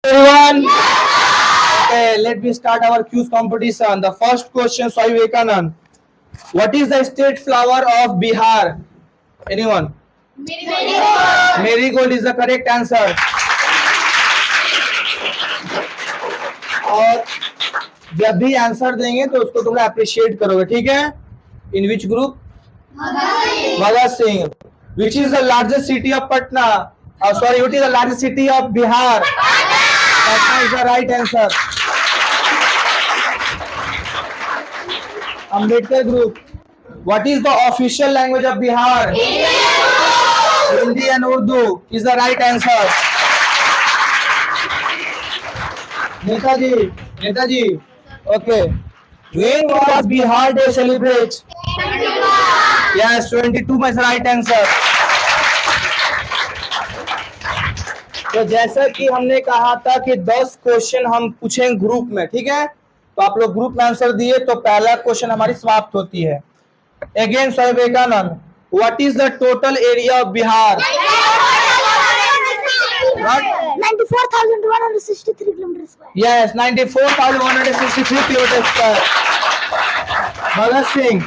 Everyone, okay, let me start our quiz competition. The first question, Swami Vivekanand. What is the state flower of Bihar? Anyone? Marigold. Marigold is the correct answer. और जब भी answer देंगे तो उसको थोड़ा appreciate करोगे, ठीक है? In which group? Bhagat Singh. Which is the largest city of Patna? Sorry, what is the largest city of Bihar? Patna is the right answer. Ambedkar group. What is the official language of Bihar? Hindi and Urdu is the right answer. Netaji. Okay. When was Bihar Day celebrated? Yes, 22 is the right answer. तो जैसा कि हमने कहा था कि 10 question हम पूछेंगे group में, ठीक है? तो आप लोग ग्रुप में आंसर दिए तो पहला क्वेश्चन हमारी समाप्त होती है. Again Swami Vivekananda, what is the total area of Bihar? 94,163 kilometers square. Yes, 94,163 kilometers square. Bhagat Singh,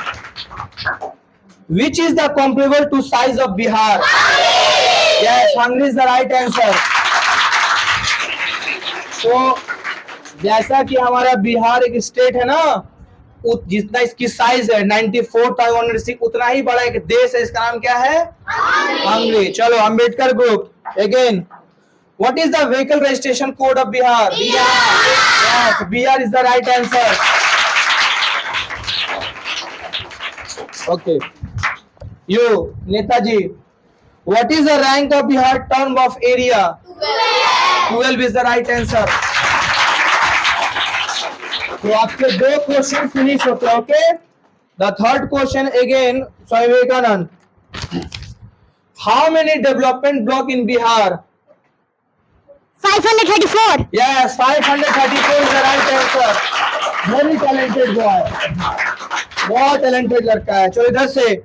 which is the comparable to size of Bihar? Yes, Hungary is the right answer. तो जैसा कि हमारा बिहार एक स्टेट है ना, जितना इसकी साइज है 94,163, उतना ही बड़ा एक देश है. इसका नाम क्या है? हंगरी. चलो Ambedkar group. Again, what is the vehicle registration code of Bihar? Yes, Bihar is the right answer. Okay, you Netaji, what is the rank of Bihar term of area? 12 is the right answer. तो आपके 2 क्वेश्चन फिनिश होते हैं. Okay, the third question again Swami Vivekananda, how many development block in Bihar? 534. Yes, 534 is the right answer. Very talented boy. बहुत talented लड़का है. चलो इधर से,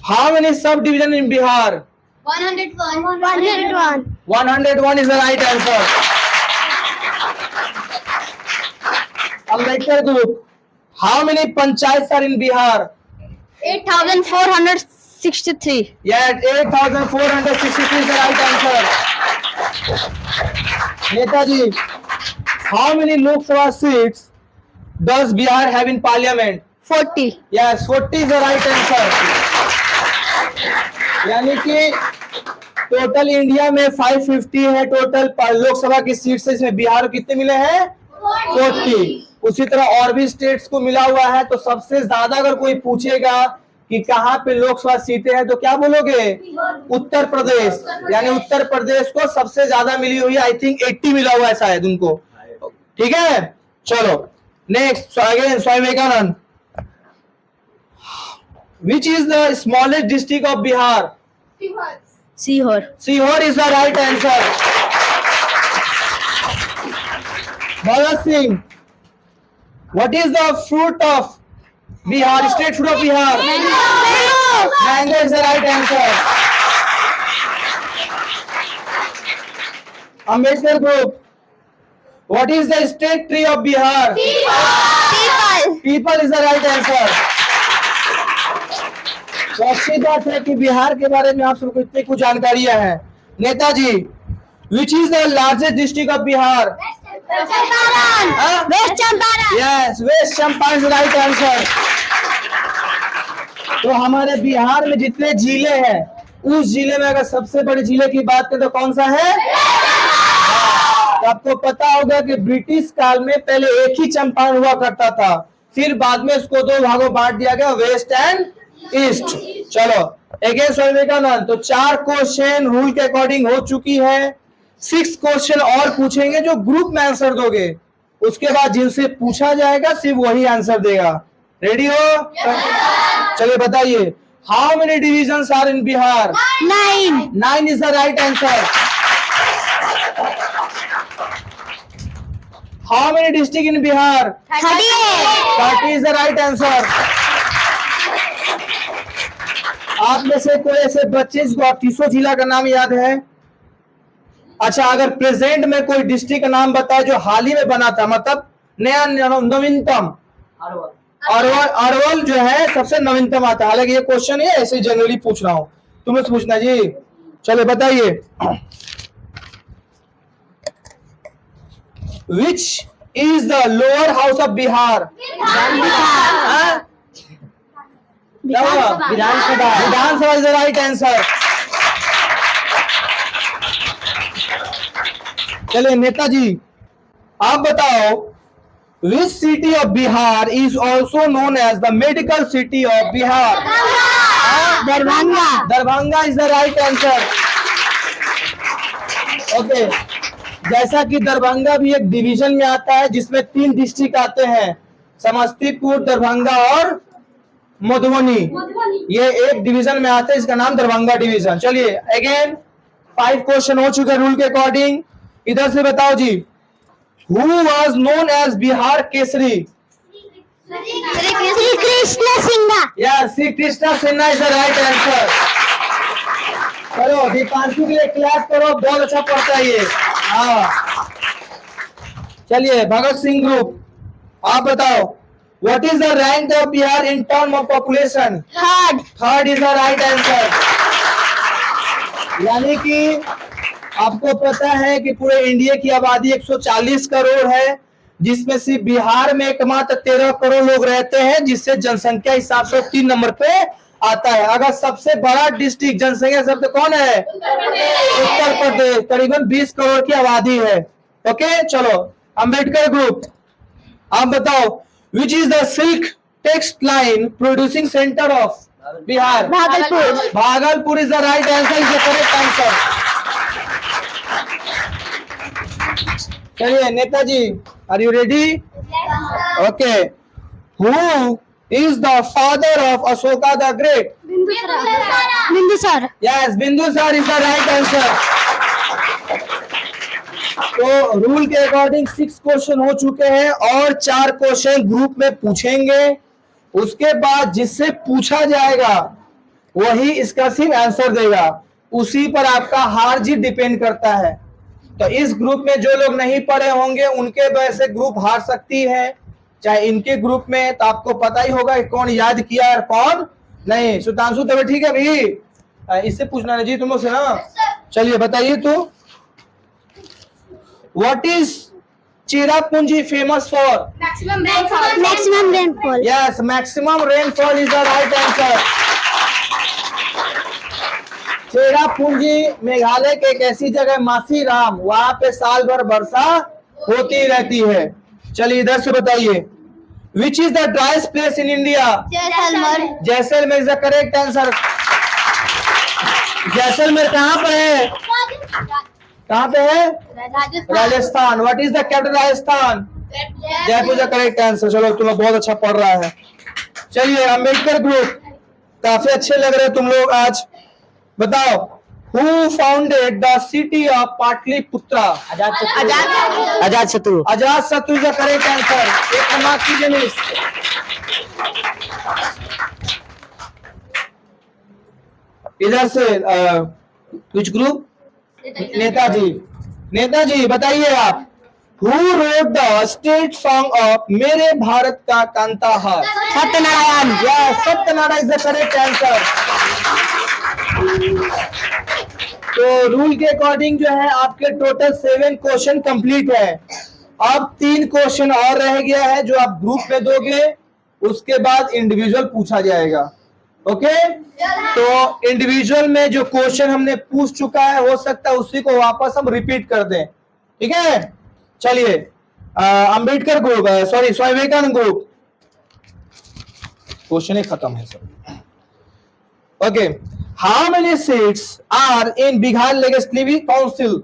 how many sub division in Bihar? 101. 101 is the right answer. Ambedkar group, how many panchayats are in Bihar? 8,463. Yes, 8,463 is the right answer. Netaji, how many Lok Sabha seats does Bihar have in parliament? 40. Yes, 40 is the right answer. यानी कि total India में 550 है total Lok Sabha की seats. इसमें बिहार को कितने मिले हैं? 40. उसी तरह और भी स्टेट्स को मिला हुआ है. तो सबसे ज्यादा अगर कोई पूछेगा कि कहां पे लोकसभा सीटें हैं तो क्या बोलोगे? उत्तर प्रदेश. यानी उत्तर प्रदेश को सबसे ज्यादा मिली हुई है. आई थिंक 80 मिला हुआ है शायद उनको. ठीक है, चलो next. Again Swami Vivekananda, which is the smallest district of Bihar? Sihor. Sihor is the right answer. Bhagat Singh, what is the fruit of Bihar? State fruit of Bihar? Mango is the right answer. Ambedkar group, what is the state tree of Bihar? People is the right answer. तो अच्छी बात है कि बिहार के बारे में आप सबको इतनी कुछ जानकारियां हैं. Netaji, which is the largest district of Bihar? West Champaran. Yes, west Champaran is right answer. तो हमारे बिहार में जितने जिले हैं, उस जिले में अगर सबसे बड़े जिले की बात करें तो कौन सा है? तो आपको पता होगा कि ब्रिटिश काल में पहले एक ही चंपारण हुआ करता था, फिर बाद में इसको 2 भागों बांट दिया गया, वेस्ट एंड ईस्ट. चलो अगेन स्वामी विवेकानंद, तो 4 क्वेश्चन रूल के अकॉर्डिंग हो चुकी है. 6 क्वेश्चन और पूछेंगे जो ग्रुप में आंसर दोगे. उसके बाद जिनसे पूछा जाएगा सिर्फ वही आंसर देगा. रेडी हो? चलिए बताइए, how many divisions are in Bihar? 9. 9 is the right answer. How many district in Bihar? 38. 30 is the right answer. आप में से कोई ऐसे बच्चे जिसको 38 जिला का नाम याद है? अच्छा, अगर प्रेजेंट में कोई डिस्ट्रिक्ट का नाम बताए जो हाल ही में बना था, मतलब नया नवीनतम। अरवल जो है सबसे नवीनतम आता है। हालांकि ये क्वेश्चन है ऐसे जनरली पूछ रहा हूं, तुम्हें से पूछना जी। चलो बताइए, which is the lower house of Bihar? Vidhansabha. Vidhansabha is the right answer. चलिए नेताजी आप बताओ, which city of Bihar is also known as the medical city of Bihar? Darbhanga. Darbhanga is the right answer. Okay, जैसा कि दरभंगा भी एक डिवीजन में आता है जिसमें 3 डिस्ट्रिक्ट आते हैं, समस्तीपुर, दरभंगा और मधुबनी। ये एक डिवीजन में आते हैं, इसका नाम दरभंगा डिवीजन। चलिए अगेन 5 क्वेश्चन हो चुके रूल के अकॉर्डिंग। इधर से बताओ जी, who was known as Bihar Kesari? Shri Krishna Sinha. Yes, Shri Krishna Sinha is the right answer. करो दीपांशु के लिए क्लैप करो, बहुत अच्छा पढ़ता है ये। हाँ, चलिए भगत सिंह ग्रुप आप बताओ, what is the rank of Bihar in term of population? Third is the right answer. यानी कि आपको पता है कि पूरे इंडिया की आबादी 140 करोड़ है, जिसमें से बिहार में एकमात्र 13 करोड़ लोग रहते हैं, जिससे जनसंख्या हिसाब से 3 नंबर पे आता है। अगर सबसे बड़ा डिस्ट्रिक्ट जनसंख्या सबसे कौन है? उत्तर प्रदेश, करीबन 20 करोड़ की आबादी है। ओके, चलो अंबेडकर ग्रुप आप बताओ, which is the silk textile producing centre of Bihar? Bhagalpur. Bhagalpur is the right answer, is the correct answer. चलिए Netaji, are you ready? Okay, who is the father of Ashoka the great? Bindusara. Yes, Bindusara is the right answer. तो rule के according 6 question हो चुके हैं और 4 question group में पूछेंगे। उसके बाद जिससे पूछा जाएगा वही इसका सिर्फ आंसर देगा, उसी पर आपका हार जीत डिपेंड करता है। तो इस ग्रुप में जो लोग नहीं पढ़े होंगे उनके वजह से ग्रुप हार सकती है, चाहे इनके ग्रुप में। तो आपको पता ही होगा कि कौन याद किया और कौन नहीं। सुतांशु तब ठीक है भाई, इससे पूछना है जी तुम लोग से ना। चलिए बताइए, तो what is Cherrapunji famous for? Maximum rainfall. Yes, maximum rainfall is the right answer. Cherrapunji Meghalaya के एक ऐसी जगह मासीराम, वहां पे साल भर वर्षा होती रहती है। चलिए इधर से बताइए, which is the driest place in India? Jaisalmer. Jaisalmer is the correct answer. Jaisalmer कहाँ पे है? कहाँ पे है? Rajasthan. What is the capital Rajasthan? Jaipur is the correct answer. चलो तुम लोग बहुत अच्छा पढ़ रहा है। चलिए अंबेडकर ग्रुप, काफी अच्छे लग रहे तुम लोग आज। बताओ, who founded the city of Pataliputra? Ajatashatru. Ajatashatru is the correct answer. एक मार्क कीजिए मिस। इधर से विच ग्रुप? नेताजी। नेताजी बताइए आप, who wrote the state song of मेरे भारत का कांता हार? Satyanarayan. Yeah Satyanarayan is the correct answer. तो रूल के अकॉर्डिंग जो है आपके टोटल 7 क्वेश्चन कंप्लीट है। अब 3 क्वेश्चन और रह गया है जो आप ग्रुप में दोगे, उसके बाद इंडिविजुअल पूछा जाएगा। ओके, तो इंडिविजुअल में जो क्वेश्चन हमने पूछ चुका है हो सकता है उसी को वापस हम रिपीट कर दें, ठीक है। चलिए Ambedkar group, sorry Swami Vivekananda group, question ही खत्म है sir. Okay, how many seats are in Bihar legislative council?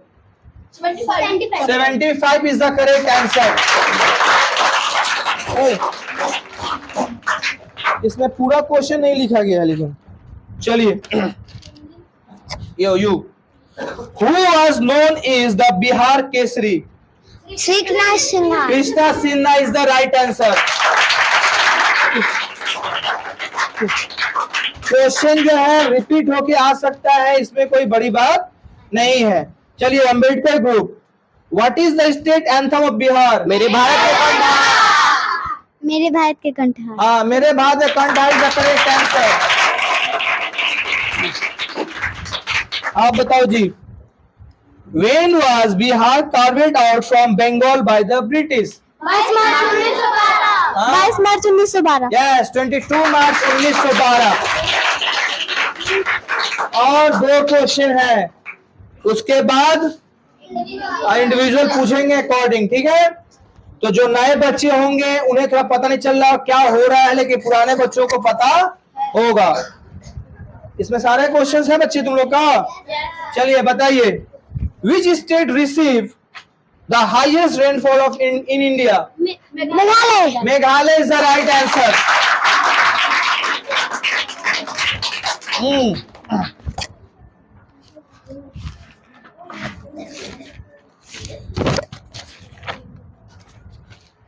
75 is the correct answer. इसमें पूरा क्वेश्चन नहीं लिखा गया है लेकिन चलिए। You who was known is the Bihar Kesari? Shri Krishna Sinha. Krishna Sinha is the right answer. Question जो है रिपीट होके आ सकता है, इसमें कोई बड़ी बात नहीं है। चलिए Ambedkar group, what is the state anthem of Bihar? मेरे भारत के कंठ। मेरे भारत के कंठ। हाँ, मेरे भारत के कंठ इज द करेक्ट आंसर। आप बताओ जी, when was Bihar carved out from Bengal by the British? 22 मार्च 1912। हाँ? 22 मार्च 1912। Yes, 22 मार्च 1912। और 2 क्वेश्चन है, उसके बाद इंडिविजुअल पूछेंगे अकॉर्डिंग, ठीक है? तो जो नए बच्चे होंगे उन्हें थोड़ा पता नहीं चल रहा क्या हो रहा है, लेकिन पुराने बच्चों को पता होगा। इसमें सारे क्वेश्चंस हैं बच्चे तुम लोग का। चलिए बताइए, which state receive the highest rainfall of in India? Meghalaya. Meghalaya is the right answer.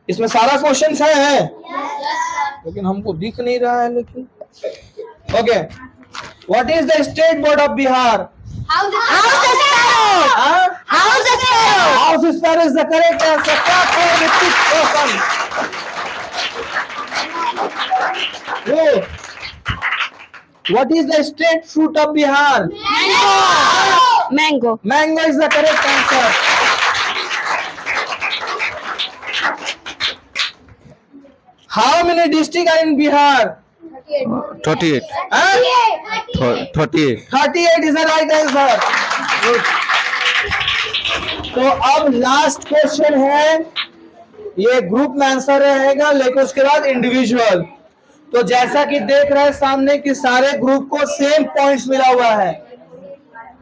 इसमें सारा क्वेश्चन है, लेकिन हमको दिख नहीं रहा है। लेकिन okay, what is the state bird of Bihar? House sparrow is the correct answer. What is the state fruit of Bihar? Mango. Mango is the correct answer. How many district are in Bihar? 38 38 38 is the right answer. तो अब last question है, ये group में answer रहेगा, लेकिन उसके बाद individual. तो जैसा कि देख रहे हैं सामने कि सारे ग्रुप को सेम पॉइंट्स मिला हुआ है,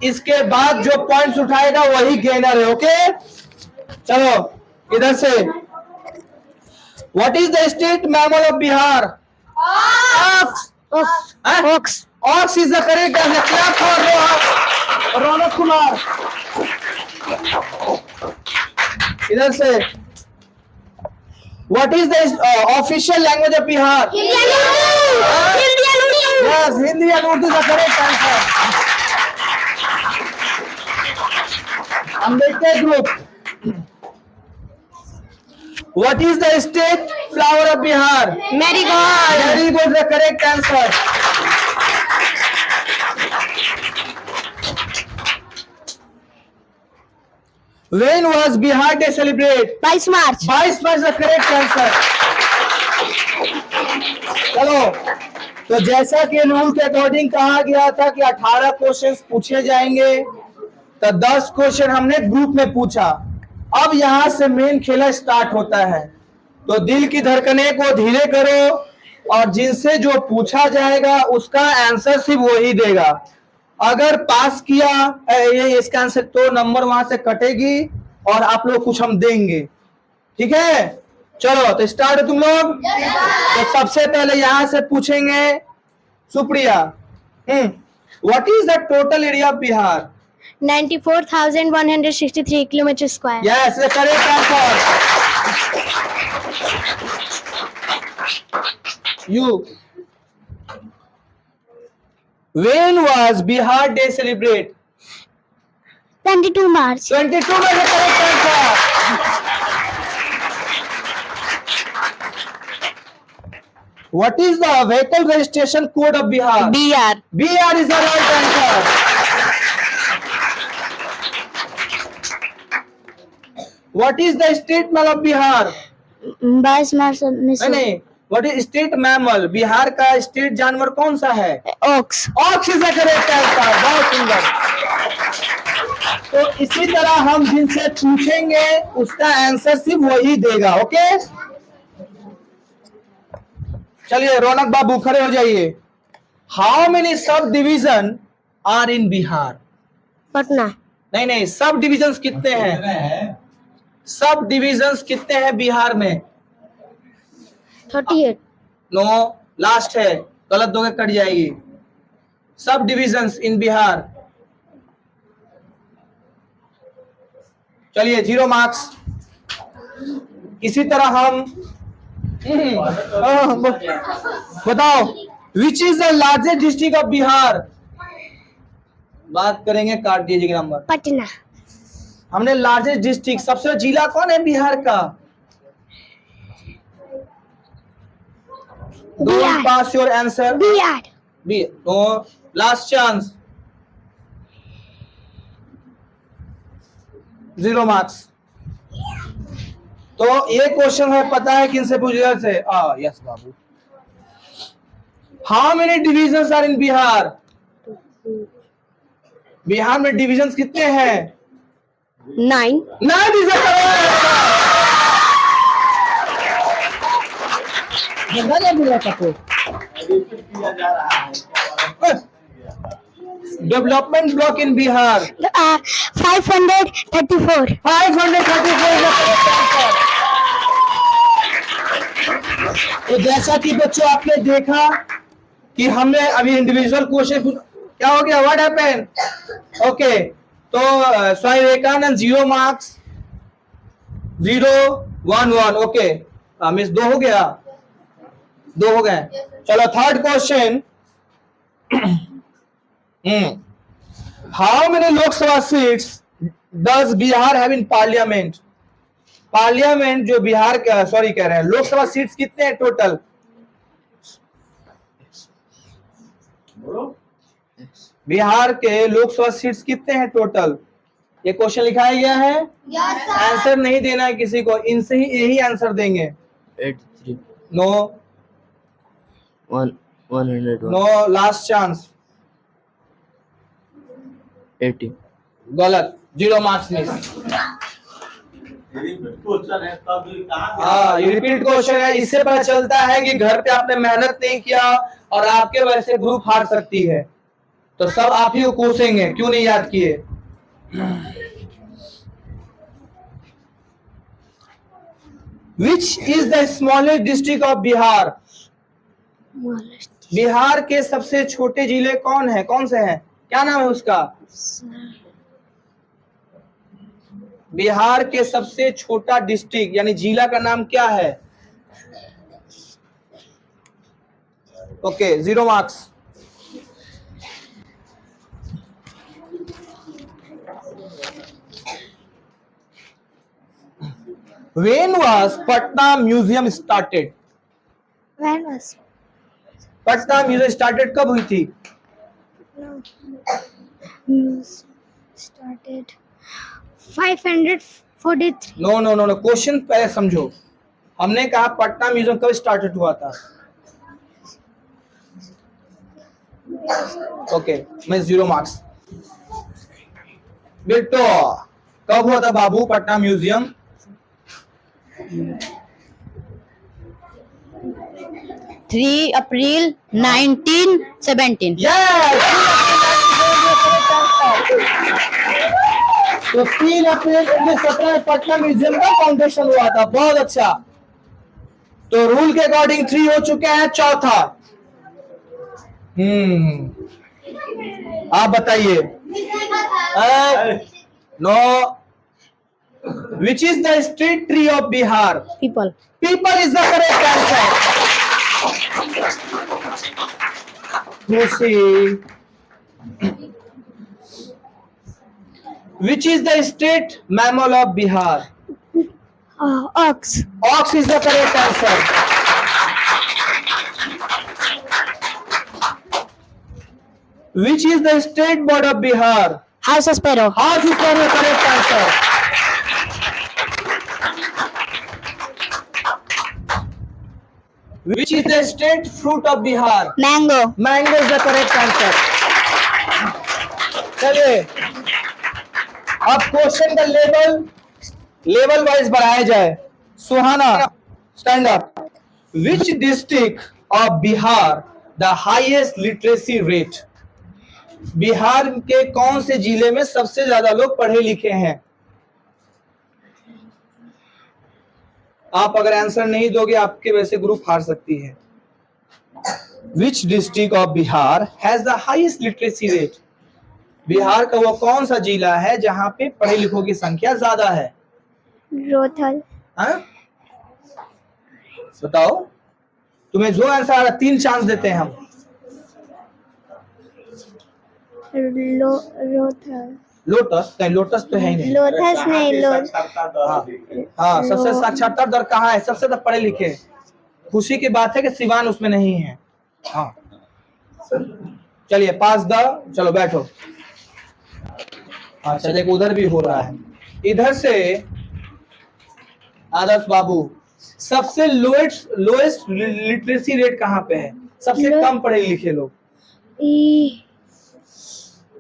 इसके बाद जो पॉइंट्स उठाएगा वही गेनर है। ओके, चलो इधर से, what is the state mammal of Bihar? Ox is the correct answer. क्या फॉर रौनक कुमार, इधर से, what is the official language of Bihar? Yes, Hindi and Urdu the correct answer. Ambedkar group, what is the state flower of Bihar? Marigold. Marigold is the correct answer. When was Bihar Day celebrated? 22 March. 22 March the correct answer. चलो, तो जैसा कि rule के according कहा गया था कि 18 questions पूछे जाएंगे, तो 10 क्वेश्चन हमने ग्रुप में पूछा। अब यहां से मेन खेला स्टार्ट होता है, तो दिल की धड़कने को धीरे करो और जिनसे जो पूछा जाएगा उसका आंसर सिर्फ वही देगा। अगर पास किया ये इसका आंसर तो नंबर वहां से कटेगी और आप लोग कुछ हम देंगे, ठीक है? चलो तो स्टार्ट है तुम लोग। तो सबसे पहले यहां से पूछेंगे Supriya, what is the total area of Bihar? 94,163 kilometre square. Yes, the correct answer. You. When was Bihar Day celebrated? 22 March. 22 was the correct answer. What is the vehicle registration code of Bihar? BR। BR is the right answer. What is the state mammal of Bihar? 22 मार्च 19। नहीं, what is state mammal? Bihar का state जानवर कौन सा है? Ox. Ox is the correct answer. बहुत सुंदर। तो इसी तरह हम जिनसे पूछेंगे उसका आंसर सिर्फ वही देगा। ओके, चलिए रौनक बाबू खड़े हो जाइए। How many sub division are in Bihar? Patna. नहीं, सब डिविजन्स कितने हैं? सब डिविजन्स कितने हैं बिहार में? 38। नो, लास्ट है, गलत दोगे कट जाएगी। सब डिविजन्स इन बिहार, चलिए 0 मार्क्स। इसी तरह हम बताओ, which is the largest district of Bihar? बात करेंगे, काट दीजिएगा नंबर। पटना। हमने लार्जेस्ट डिस्ट्रिक्ट, सबसे जिला कौन है बिहार का? Don't Bihar. Pass your answer. Bihar. बी तो लास्ट चांस, 0 मार्क्स। तो ये क्वेश्चन है, पता है किन से पूछा से? यस बाबू। How many divisions are in Bihar? Bihar में डिविजन्स कितने हैं? 9। 9 is the development block in Bihar 534। 534। तो जैसा कि बच्चों आपने देखा कि हमने अभी इंडिविजुअल क्वेश्चन, क्या हो गया, व्हाट हैपेंड? ओके, तो Swami Vivekananda 0 marks, 0 1 1। Okay miss 2 हो गया, 2 हो गए। चलो third question, how many Lok Sabha seats does Bihar have in parliament? Parliament जो बिहार का, सॉरी कह रहे हैं, लोकसभा सीट्स कितने हैं टोटल? बिहार के लोकसभा सीट्स कितने हैं टोटल? ये क्वेश्चन लिखाया गया है, आंसर नहीं देना है किसी को, इनसे ही यही आंसर देंगे। 83 नो 101 नो, लास्ट चांस। 80 गलत, 0 मार्क्स मिस। हाँ, ये रिपीट क्वेश्चन है, इससे पता चलता है कि घर पे आपने मेहनत नहीं किया और आपके वजह से ग्रुप हार सकती है। तो सब आप ही को कोसेंगे, क्यों नहीं याद किए? विच is the smallest district of Bihar? Bihar के सबसे छोटे जिले कौन है, कौन से हैं, क्या नाम है उसका? बिहार के सबसे छोटा डिस्ट्रिक्ट यानी जिला का नाम क्या है? Okay 0 marks. When was Patna Museum started? When was Patna museum started कब हुई थी? started 543। No no no no, question पहले समझो। हमने कहा पटना म्यूजियम कब स्टार्टेड हुआ था? ओके मैं 0 मार्क्स। बेटो कब हुआ था बाबू पटना म्यूजियम? 3 अप्रैल 1917। यस, तो 3 अप्रैल 1917 में पटना म्यूजियम का फाउंडेशन हुआ था। बहुत अच्छा, तो रूल के अकॉर्डिंग 3 हो चुके हैं, चौथा। आप बताइए। No, which is the state tree of Bihar? People। People is the correct answer. Lucy. Which is the state mammal of Bihar? Ox। Ox is the correct answer. Which is the state bird of Bihar? House sparrow। House sparrow is the correct answer. Which is the state fruit of Bihar? Mango। Mango is the correct answer. चलिए अब question का level wise बढ़ाया जाए। Suhana stand up. Which district of Bihar the highest literacy rate? Bihar के कौन से जिले में सबसे ज्यादा लोग पढ़े लिखे हैं? आप अगर आंसर नहीं दोगे आपके वैसे ग्रुप हार सकती है। विच district of Bihar has the highest literacy rate? Bihar का वो कौन सा जिला है जहां पे पढ़े लिखों की संख्या ज्यादा है? रोहतल। हाँ? बताओ, तुम्हें जो आंसर आ रहा 3 चांस देते हैं हम। रोहतल। लोटस नहीं, लोटस तो है ही नहीं। लोटस नहीं, लोटस। हाँ, सबसे साक्षरता दर कहाँ है, सबसे ज्यादा पढ़े लिखे। खुशी की बात है कि सिवान उसमें नहीं है। हाँ चलिए पास द, चलो बैठो। अच्छा देखो उधर भी हो रहा है। इधर से आदर्श बाबू, सबसे लोएस्ट लिटरेसी रेट कहाँ पे है, सबसे कम पढ़े लिखे लोग?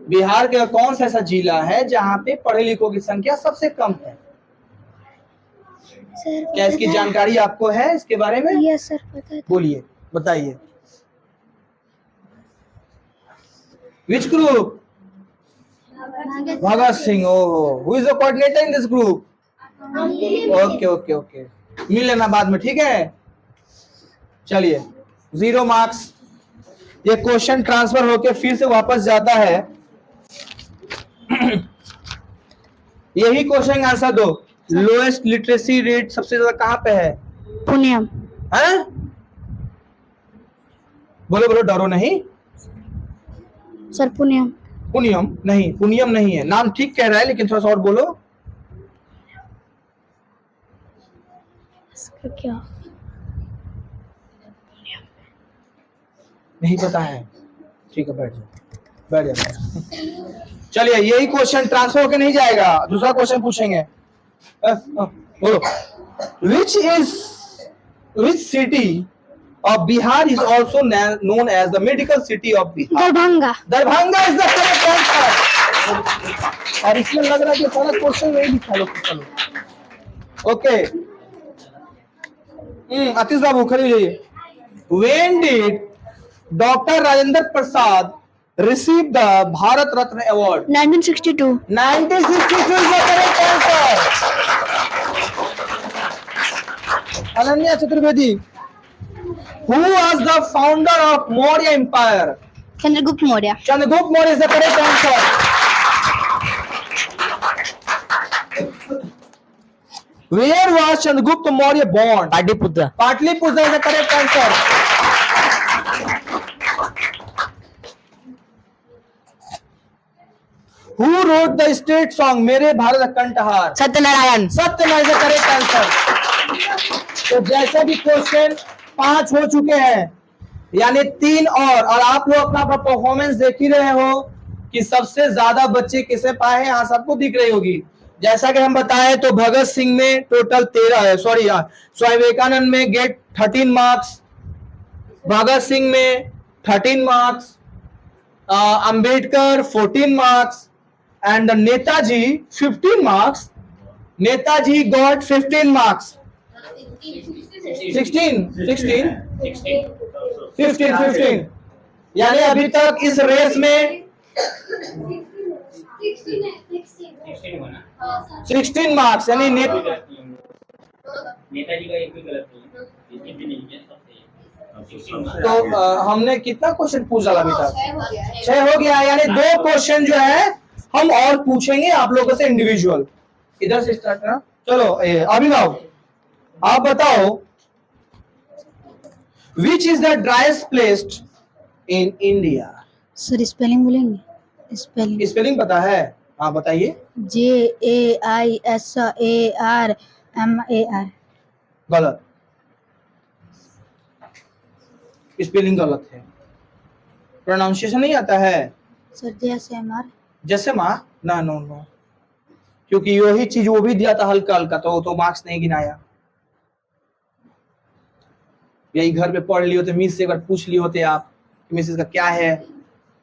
बिहार का कौन सा ऐसा जिला है जहाँ पे पढ़े लिखों की संख्या सबसे कम है? सर क्या इसकी जानकारी आपको है इसके बारे में? यस सर पता है। बोलिए, बताइए। Which group? भगत सिंह। ओहो, who is the coordinator in this group? Okay okay okay, मिल लेना बाद में, ठीक है। चलिए 0 मार्क्स। ये क्वेश्चन ट्रांसफर होके फिर से वापस जाता है। यही क्वेश्चन आंसर दो। लोएस्ट लिटरेसी रेट सबसे ज्यादा कहाँ पे है? पुण्यम। हैं? बोलो बोलो, डरो नहीं। सर पुण्यम। पुनियम नहीं, पुनियम नहीं है, नाम ठीक कह रहा है लेकिन थोड़ा सा और बोलो। इसका क्या? नहीं पता है, ठीक है बैठ जाओ, बैठ जाओ। चलिए यही क्वेश्चन ट्रांसफर होके नहीं जाएगा, दूसरा क्वेश्चन पूछेंगे। बोलो, which city of Bihar is also known as the medical city of Bihar? Darbhanga. Darbhanga is the correct answer. और इसमें लग रहा है कि सारा क्वेश्चन वही लिखा लो। चलो ओके, आतिश बाबू खड़े हो जाइए। When did Dr. Rajendra Prasad receive the Bharat Ratna Award? 1962। 1962 is the correct answer. Ananya Chaturvedi, who was the founder of Maurya Empire? Chandragupta Maurya. Chandragupta Maurya is the correct answer. Where was Chandragupta Maurya born? Pataliputra. Patliputra is the correct answer. Who wrote the state song मेरे Bharat कंठहार? Satyanarayan. Satyanarayan is the correct answer. तो जैसे भी question 5 हो चुके हैं, यानी 3 और आप लोग अपना परफॉर्मेंस देख ही रहे हो कि सबसे ज्यादा बच्चे किसे पाए हैं, यहाँ सबको दिख रही होगी। जैसा कि हम बताए तो भगत सिंह में टोटल 13 है, सॉरी स्वामी विवेकानंद में गेट 13 मार्क्स, भगत सिंह में 13 marks, Ambedkar 14 marks and Netaji 15 marks. Netaji got 15 marks. 15 यानी अभी तक इस रेस में 16 मार्क्स, यानी नेताजी का एक भी गलत नहीं है, तो हमने कितना क्वेश्चन पूछा अभी तक? 6 हो गया, यानी 2 क्वेश्चन जो है हम और पूछेंगे आप लोगों से इंडिविजुअल। इधर से स्टार्ट करना। चलो अभिनव आप बताओ, which is the driest place in India? Sir spelling बोलेंगे? स्पेलिंग स्पेलिंग पता है? हाँ बताइए। JAISARMAR। गलत, स्पेलिंग गलत है। प्रोनाउंसिएशन नहीं आता है सर JSMR। जैसे माँ ना, नो नो, क्योंकि वही चीज वो भी दिया था हल्का हल्का, तो मार्क्स नहीं गिनाया। यही घर पे पढ़ लिए होते, मिस से एक बार पूछ लिए होते आप कि मिस इसका क्या है।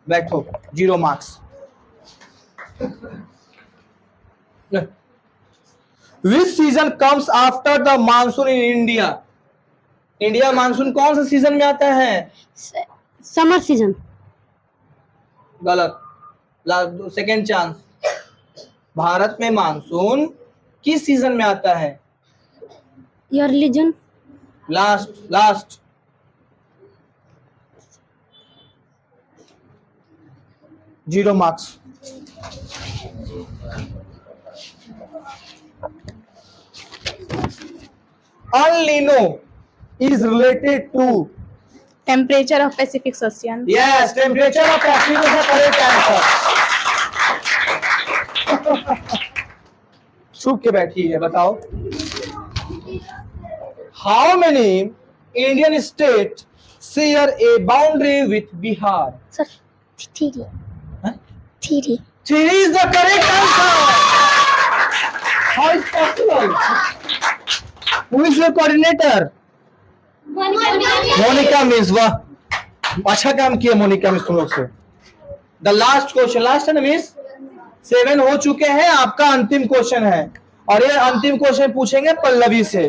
बैठो, 0 marks. Which season comes after the monsoon in India? India monsoon कौन सा सीजन में आता है? Summer season. गलत, सेकेंड चांस। भारत में मानसून किस सीजन में आता है? Yearly June. Last 0 marks. El Nino is related to temperature of Pacific Ocean. yes, temperature of Pacific is the correct answer. छुप के बैठी है, बताओ। How many Indian state share A boundary with Bihar? Sir three three Three is the correct answer. How is possible? Who is your coordinator? Monika miss. वाह, अच्छा काम किया Monika miss तुम लोग से। द लास्ट क्वेश्चन, लास्ट है ना मिस? 7 हो चुके हैं, आपका अंतिम क्वेश्चन है और ये अंतिम क्वेश्चन पूछेंगे पल्लवी से।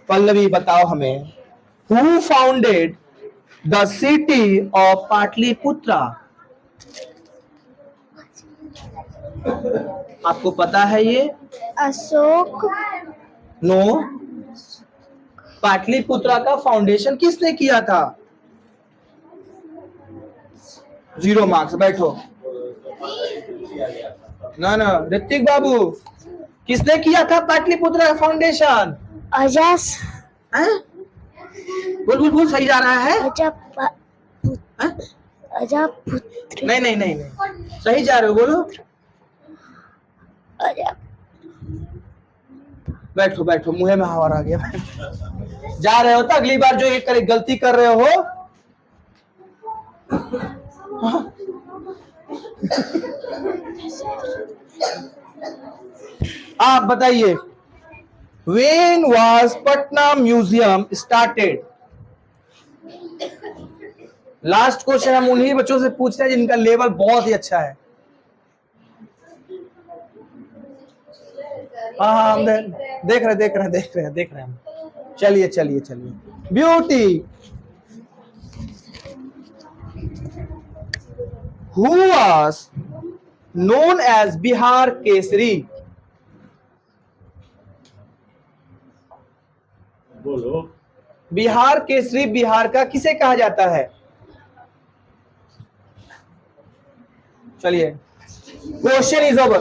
पल्लवी बताओ हमें, who founded the city of Pataliputra? आपको पता है ये? अशोक नो। पाटलिपुत्रा का फाउंडेशन किसने किया था? 0 मार्क्स, बैठो। ना ना ऋतिक बाबू, किसने किया था पाटलिपुत्रा का फाउंडेशन? अजस बोल बोल बोल, सही जा रहा है? हैं? अजापुत्र नहीं नहीं नहीं नहीं, सही जा रहे हो, बोलो। बैठो बैठो, मुंह में हवा आ गया। जा रहे हो तो अगली बार जो ये गलती कर रहे हो, आप बताइए, When was Patna Museum started? Last question हम उन्हीं बच्चों से पूछते हैं जिनका लेवल बहुत ही अच्छा है। हाँ हम देख रहे हैं। चलिए चलिए चलिए। Beauty, who was known as Bihar Kesari? बोलो। बिहार केसरी बिहार का किसे कहा जाता है? चलिए, क्वेश्चन इज ओवर।